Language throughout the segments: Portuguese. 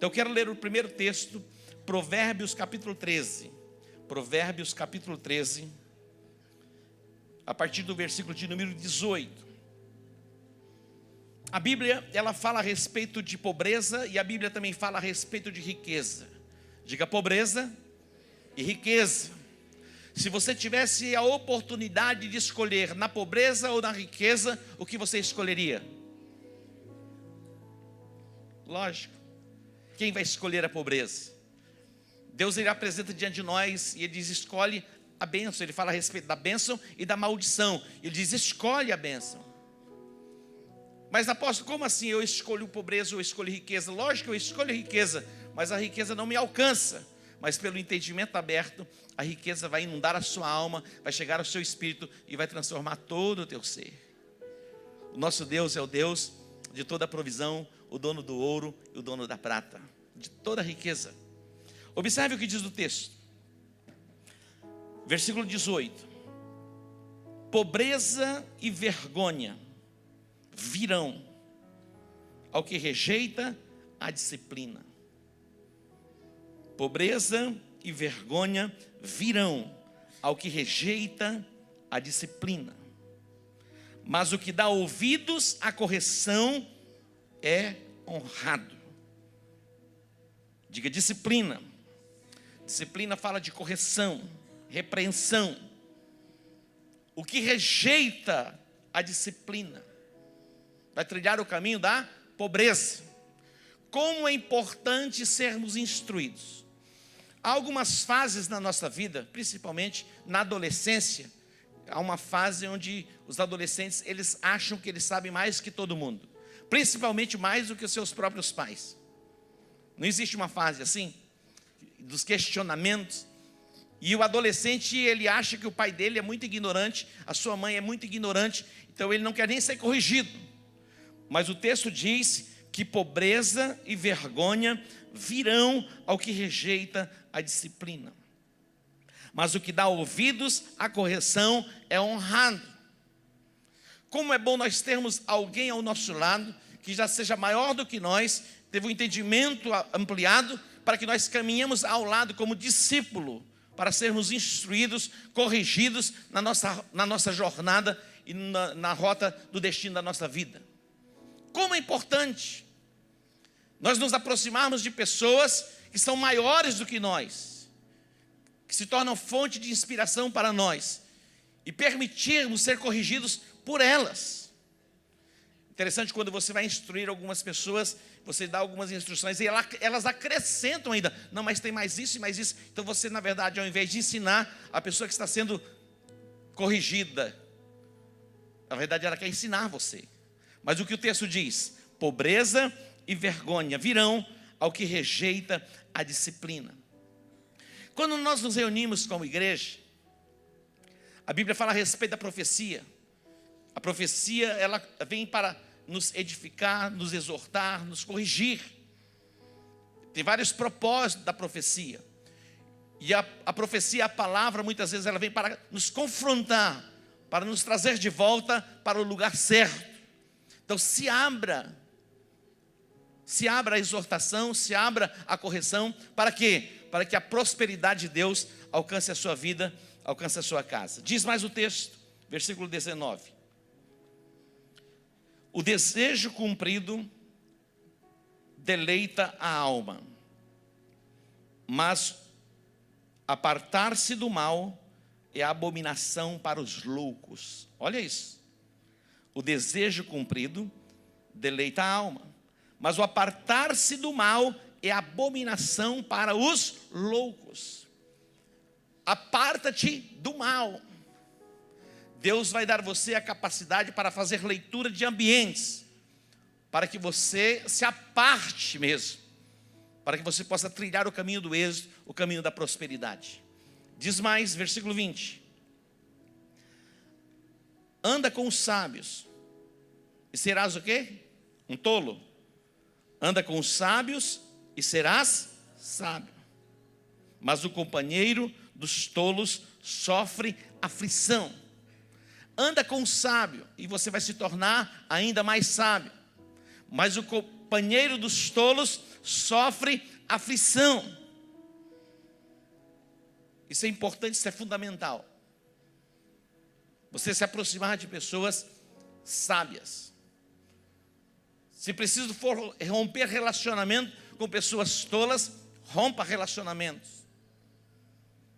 Então eu quero ler o primeiro texto, Provérbios capítulo 13. Provérbios capítulo 13, a partir do versículo de número 18. A Bíblia, ela fala a respeito de pobreza e a Bíblia também fala a respeito de riqueza. Diga pobreza e riqueza. Se você tivesse a oportunidade de escolher na pobreza ou na riqueza, o que você escolheria? Lógico. Quem vai escolher a pobreza? Deus, ele apresenta diante de nós e ele diz, escolhe a bênção. Ele fala a respeito da bênção e da maldição. Ele diz, escolhe a bênção. Mas apóstolo, como assim eu escolho pobreza ou eu escolho riqueza? Lógico que eu escolho riqueza, mas a riqueza não me alcança. Mas pelo entendimento aberto, a riqueza vai inundar a sua alma, vai chegar ao seu espírito e vai transformar todo o teu ser. O nosso Deus é o Deus de toda a provisão, o dono do ouro e o dono da prata, de toda a riqueza. Observe o que diz o texto. Versículo 18. Pobreza e vergonha virão ao que rejeita a disciplina. Pobreza e vergonha virão ao que rejeita a disciplina. Mas o que dá ouvidos à correção é honrado. Diga disciplina. Disciplina fala de correção, repreensão. O que rejeita a disciplina vai trilhar o caminho da pobreza. Como é importante sermos instruídos. Há algumas fases na nossa vida, principalmente na adolescência. Há uma fase onde os adolescentes, eles acham que eles sabem mais que todo mundo. Principalmente mais do que os seus próprios pais. Não existe uma fase assim? Dos questionamentos. E o adolescente, ele acha que o pai dele é muito ignorante, a sua mãe é muito ignorante, então ele não quer nem ser corrigido. Mas o texto diz que pobreza e vergonha virão ao que rejeita a disciplina. Mas o que dá ouvidos à correção é honrado. Como é bom nós termos alguém ao nosso lado que já seja maior do que nós, teve um entendimento ampliado, para que nós caminhemos ao lado como discípulo, para sermos instruídos, corrigidos na nossa jornada e na rota do destino da nossa vida. Como é importante nós nos aproximarmos de pessoas que são maiores do que nós, que se tornam fonte de inspiração para nós, e permitirmos ser corrigidos por elas. Interessante quando você vai instruir algumas pessoas, você dá algumas instruções e elas acrescentam ainda. Não, mas tem mais isso e mais isso. Então você, na verdade, ao invés de ensinar a pessoa que está sendo corrigida, na verdade ela quer ensinar você. Mas o que o texto diz? Pobreza e vergonha virão ao que rejeita a disciplina. Quando nós nos reunimos como igreja, a Bíblia fala a respeito da profecia. A profecia, ela vem para nos edificar, nos exortar, nos corrigir. Tem vários propósitos da profecia. E a profecia, a palavra, muitas vezes ela vem para nos confrontar, para nos trazer de volta para o lugar certo. Então se abra a exortação, se abra a correção. Para quê? Para que a prosperidade de Deus alcance a sua vida, alcance a sua casa. Diz mais o texto, versículo 19. O desejo cumprido deleita a alma, mas apartar-se do mal é abominação para os loucos. Olha isso. O desejo cumprido deleita a alma, mas o apartar-se do mal é abominação para os loucos. Aparta-te do mal. Deus vai dar você a capacidade para fazer leitura de ambientes, para que você se aparte mesmo, para que você possa trilhar o caminho do êxito, o caminho da prosperidade. Diz mais, versículo 20. Anda com os sábios, e serás o quê? Um tolo. Anda com os sábios, e serás sábio. Mas o companheiro dos tolos sofre aflição. Anda com o sábio e você vai se tornar ainda mais sábio. Mas o companheiro dos tolos sofre aflição. Isso é importante, isso é fundamental. Você se aproximar de pessoas sábias. Se preciso for romper relacionamento com pessoas tolas, rompa relacionamentos.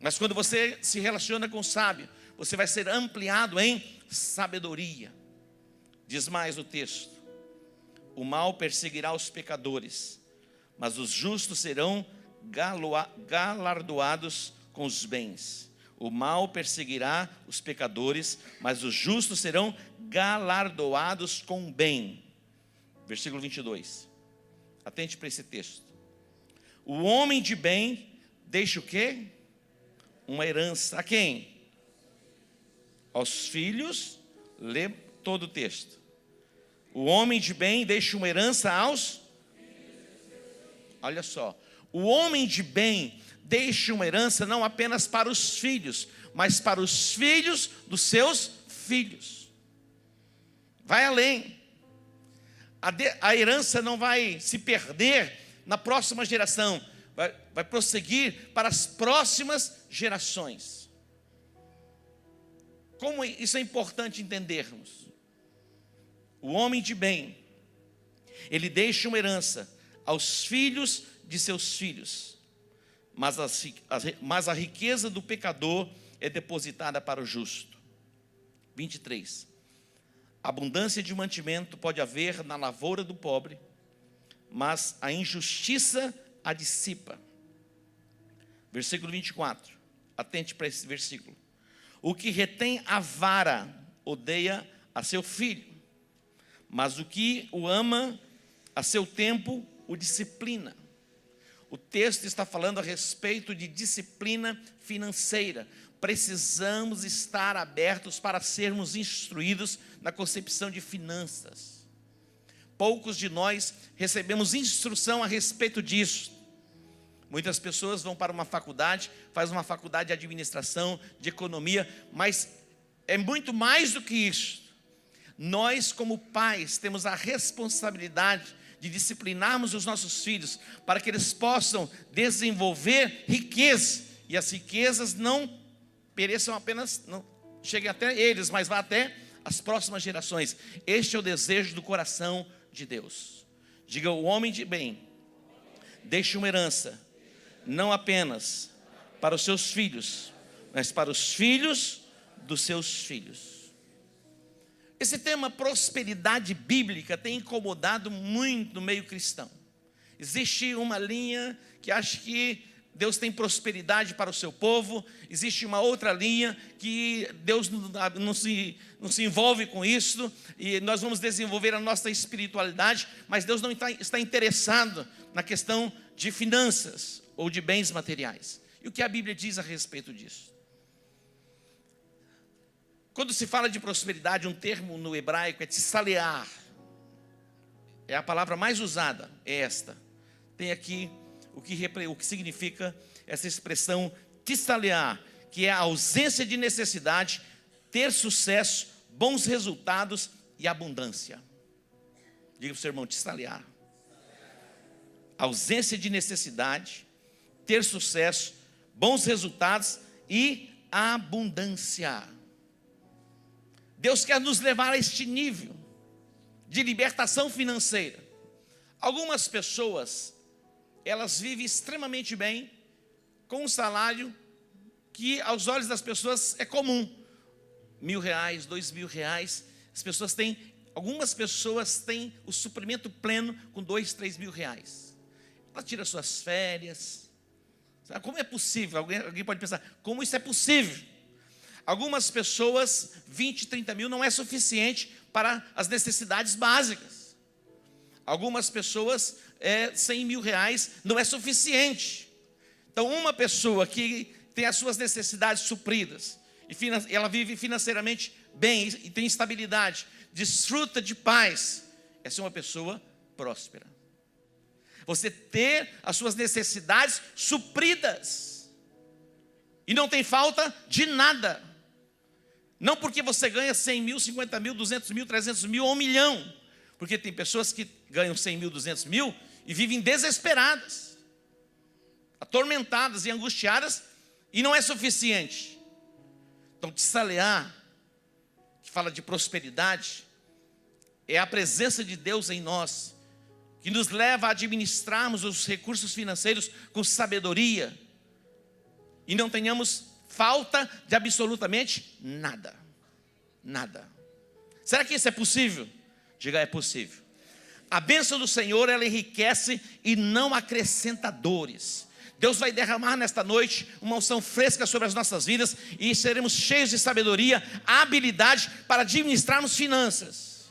Mas quando você se relaciona com o sábio, você vai ser ampliado em sabedoria. Diz mais o texto: o mal perseguirá os pecadores, mas os justos serão galardoados com os bens. O mal perseguirá os pecadores, mas os justos serão galardoados com o bem. Versículo 22. Atente para esse texto. O homem de bem deixa o quê? Uma herança. A quem? Aos filhos. Lê todo o texto. O homem de bem deixa uma herança aos... Olha só. O homem de bem deixa uma herança não apenas para os filhos, mas para os filhos dos seus filhos. Vai além. A herança não vai se perder na próxima geração, vai prosseguir para as próximas gerações. Como isso é importante entendermos. O homem de bem, ele deixa uma herança aos filhos de seus filhos, mas a riqueza do pecador é depositada para o justo. 23. Abundância de mantimento pode haver na lavoura do pobre, mas a injustiça a dissipa. Versículo 24. Atente para esse versículo. O que retém a vara odeia a seu filho, mas o que o ama a seu tempo o disciplina. O texto está falando a respeito de disciplina financeira. Precisamos estar abertos para sermos instruídos na concepção de finanças. Poucos de nós recebemos instrução a respeito disso. Muitas pessoas vão para uma faculdade, faz uma faculdade de administração, de economia, mas é muito mais do que isso. Nós, como pais, temos a responsabilidade de disciplinarmos os nossos filhos para que eles possam desenvolver riqueza, e as riquezas não pereçam apenas, não cheguem até eles, mas vá até as próximas gerações. Este é o desejo do coração de Deus. Diga: o homem de bem deixa uma herança, não apenas para os seus filhos, mas para os filhos dos seus filhos. Esse tema prosperidade bíblica tem incomodado muito no meio cristão. Existe uma linha que acha que Deus tem prosperidade para o seu povo. Existe uma outra linha que Deus não se envolve com isso, e nós vamos desenvolver a nossa espiritualidade, mas Deus não está interessado na questão de finanças ou de bens materiais. E o que a Bíblia diz a respeito disso? Quando se fala de prosperidade, um termo no hebraico é tsalear. É a palavra mais usada, é esta. Tem aqui o que significa essa expressão tsalear, que é a ausência de necessidade, ter sucesso, bons resultados e abundância. Diga para o seu irmão: tsalear. Ausência de necessidade, ter sucesso, bons resultados e abundância. Deus quer nos levar a este nível de libertação financeira. Algumas pessoas, elas vivem extremamente bem com um salário que aos olhos das pessoas é comum. R$1.000, R$2.000. Algumas pessoas têm o suprimento pleno com R$2.000, R$3.000. Ela tira suas férias. Como é possível? Alguém pode pensar: como isso é possível? Algumas pessoas, 20, 30 mil não é suficiente para as necessidades básicas. Algumas pessoas, R$100.000 não é suficiente. Então, uma pessoa que tem as suas necessidades supridas, e ela vive financeiramente bem, e tem estabilidade, desfruta de paz, essa é uma pessoa próspera. Você ter as suas necessidades supridas, e não tem falta de nada. Não porque você ganha 100 mil, 50 mil, 200 mil, 300 mil ou 1 milhão. Porque tem pessoas que ganham 100 mil, 200 mil e vivem desesperadas, atormentadas e angustiadas, e não é suficiente. Então, Tsaleá, que fala de prosperidade, é a presença de Deus em nós, que nos leva a administrarmos os recursos financeiros com sabedoria, e não tenhamos falta de absolutamente nada. Nada. Será que isso é possível? Diga, é possível. A bênção do Senhor, ela enriquece e não acrescenta dores. Deus vai derramar nesta noite uma unção fresca sobre as nossas vidas, e seremos cheios de sabedoria, habilidade para administrarmos finanças.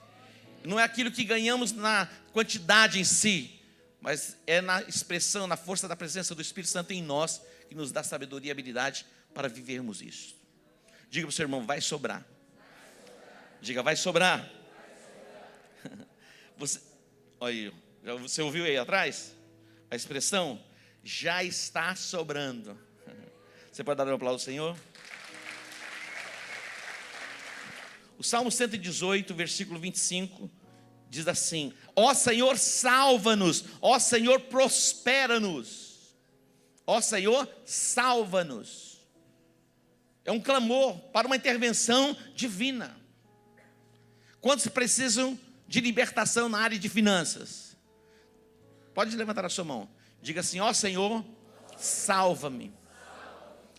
Não é aquilo que ganhamos na quantidade em si, mas é na expressão, na força da presença do Espírito Santo em nós, que nos dá sabedoria e habilidade para vivermos isso. Diga para o seu irmão, vai sobrar. Diga, vai sobrar. Você ouviu aí atrás a expressão? Já está sobrando. Você pode dar um aplauso ao Senhor? O Salmo 118, versículo 25, diz assim: ó Senhor, salva-nos. Ó Senhor, prospera-nos. Ó Senhor, salva-nos. É um clamor para uma intervenção divina. Quantos precisam de libertação na área de finanças? Pode levantar a sua mão. Diga assim: ó Senhor, salva-me.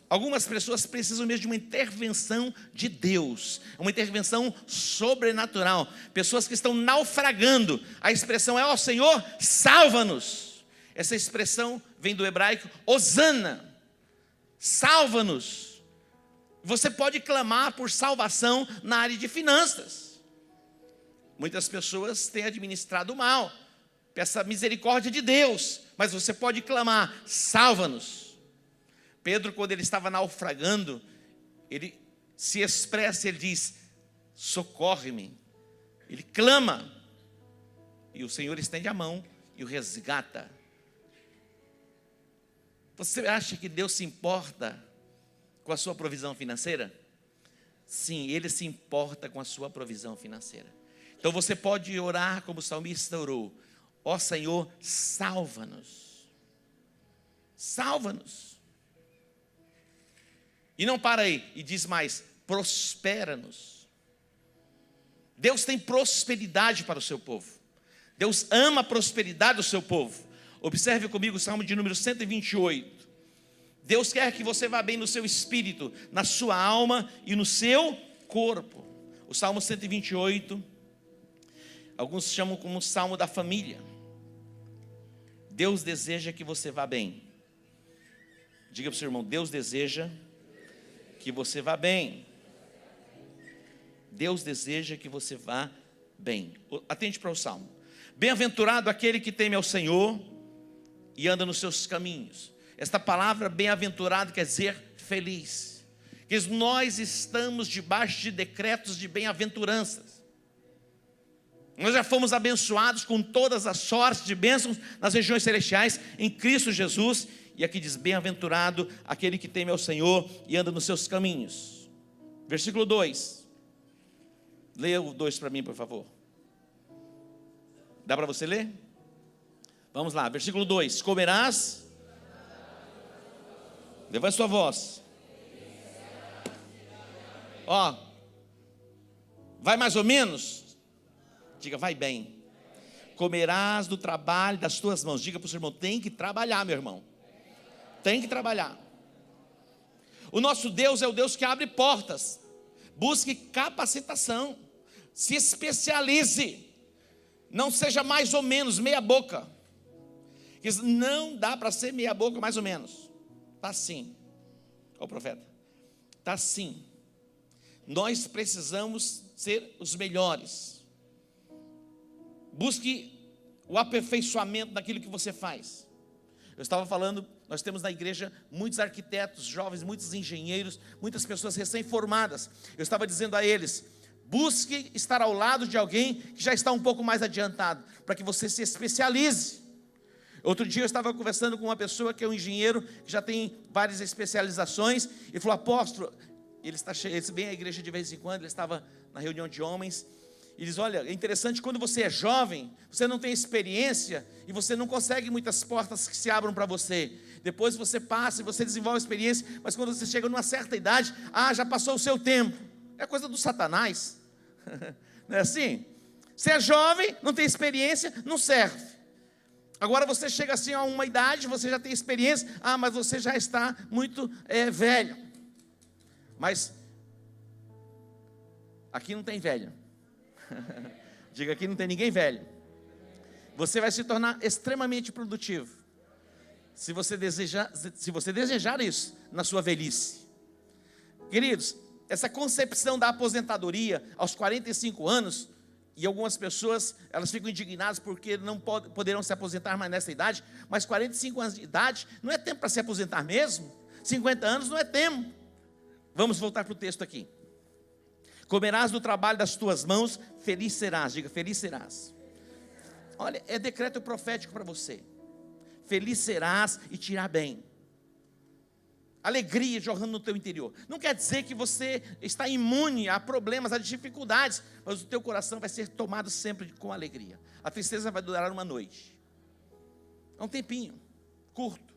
Algumas pessoas precisam mesmo de uma intervenção de Deus, uma intervenção sobrenatural. Pessoas que estão naufragando. A expressão é: ó Senhor, salva-nos. Essa expressão vem do hebraico Osana, salva-nos. Você pode clamar por salvação na área de finanças. Muitas pessoas têm administrado mal. Peça a misericórdia de Deus, mas você pode clamar: salva-nos. Pedro, quando ele estava naufragando, ele se expressa, ele diz: socorre-me. Ele clama, e o Senhor estende a mão e o resgata. Você acha que Deus se importa com a sua provisão financeira? Sim, Ele se importa com a sua provisão financeira. Então você pode orar como o salmista orou: ó Senhor, salva-nos. Salva-nos. E não para aí, e diz mais: prospera-nos. Deus tem prosperidade para o seu povo. Deus ama a prosperidade do seu povo. Observe comigo o Salmo de número 128. Deus quer que você vá bem no seu espírito, na sua alma e no seu corpo. O Salmo 128, alguns chamam como o Salmo da família. Deus deseja que você vá bem. Diga para o seu irmão: Deus deseja que você vá bem. Deus deseja que você vá bem. Atente para o Salmo. Bem-aventurado aquele que teme ao Senhor e anda nos seus caminhos. Esta palavra bem-aventurado quer dizer feliz. Que nós estamos debaixo de decretos de bem-aventuranças. Nós já fomos abençoados com todas as sortes de bênçãos nas regiões celestiais em Cristo Jesus. E aqui diz: bem-aventurado aquele que teme ao Senhor e anda nos seus caminhos. Versículo 2. Leia o 2 para mim, por favor. Dá para você ler? Vamos lá, versículo 2. Comerás. Levante sua voz. Ó, vai mais ou menos? Diga: vai bem. Comerás do trabalho das tuas mãos. Diga para o seu irmão: tem que trabalhar, meu irmão. Tem que trabalhar. O nosso Deus é o Deus que abre portas. Busque capacitação. Se especialize. Não seja mais ou menos, meia boca. Não dá para ser meia boca, mais ou menos. Está sim. Ó o profeta. Está sim. Nós precisamos ser os melhores. Busque o aperfeiçoamento daquilo que você faz. Eu estava falando, nós temos na igreja muitos arquitetos jovens, muitos engenheiros, muitas pessoas recém-formadas. Eu estava dizendo a eles: busque estar ao lado de alguém que já está um pouco mais adiantado, para que você se especialize. Outro dia eu estava conversando com uma pessoa que é um engenheiro, que já tem várias especializações. Ele falou: apóstolo, ele vem à igreja de vez em quando, ele estava na reunião de homens, E diz, olha, é interessante, quando você é jovem, você não tem experiência e você não consegue muitas portas que se abram para você. Depois você passa e você desenvolve experiência, mas quando você chega numa certa idade, já passou o seu tempo. É coisa do Satanás. Não é assim? Você é jovem, não tem experiência, não serve. Agora você chega assim a uma idade, você já tem experiência, mas você já está muito velho. Mas aqui não tem velho. Diga, aqui não tem ninguém velho. Você vai se tornar extremamente produtivo se você desejar isso na sua velhice. Queridos, essa concepção da aposentadoria aos 45 anos, e algumas pessoas, elas ficam indignadas porque não poderão se aposentar mais nessa idade, mas 45 anos de idade não é tempo para se aposentar mesmo. 50 anos não é tempo. Vamos voltar para o texto aqui. Comerás do trabalho das tuas mãos, feliz serás. Diga, feliz serás. Olha, é decreto profético para você. Feliz serás e te irá bem. Alegria jorrando no teu interior. Não quer dizer que você está imune a problemas, a dificuldades, mas o teu coração vai ser tomado sempre com alegria. A tristeza vai durar uma noite. É um tempinho, curto.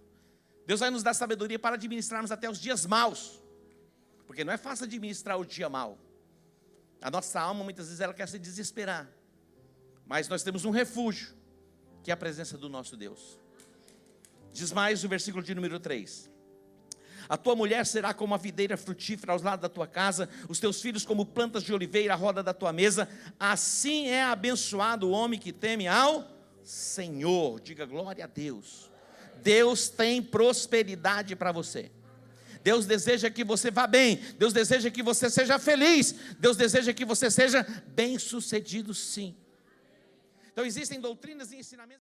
Deus vai nos dar sabedoria para administrarmos até os dias maus. Porque não é fácil administrar o dia mau. A nossa alma, muitas vezes, ela quer se desesperar. Mas nós temos um refúgio, que é a presença do nosso Deus. Diz mais o versículo de número 3. A tua mulher será como a videira frutífera aos lados da tua casa, os teus filhos como plantas de oliveira à roda da tua mesa. Assim é abençoado o homem que teme ao Senhor. Diga glória a Deus. Deus tem prosperidade para você. Deus deseja que você vá bem. Deus deseja que você seja feliz. Deus deseja que você seja bem-sucedido, sim. Então existem doutrinas e ensinamentos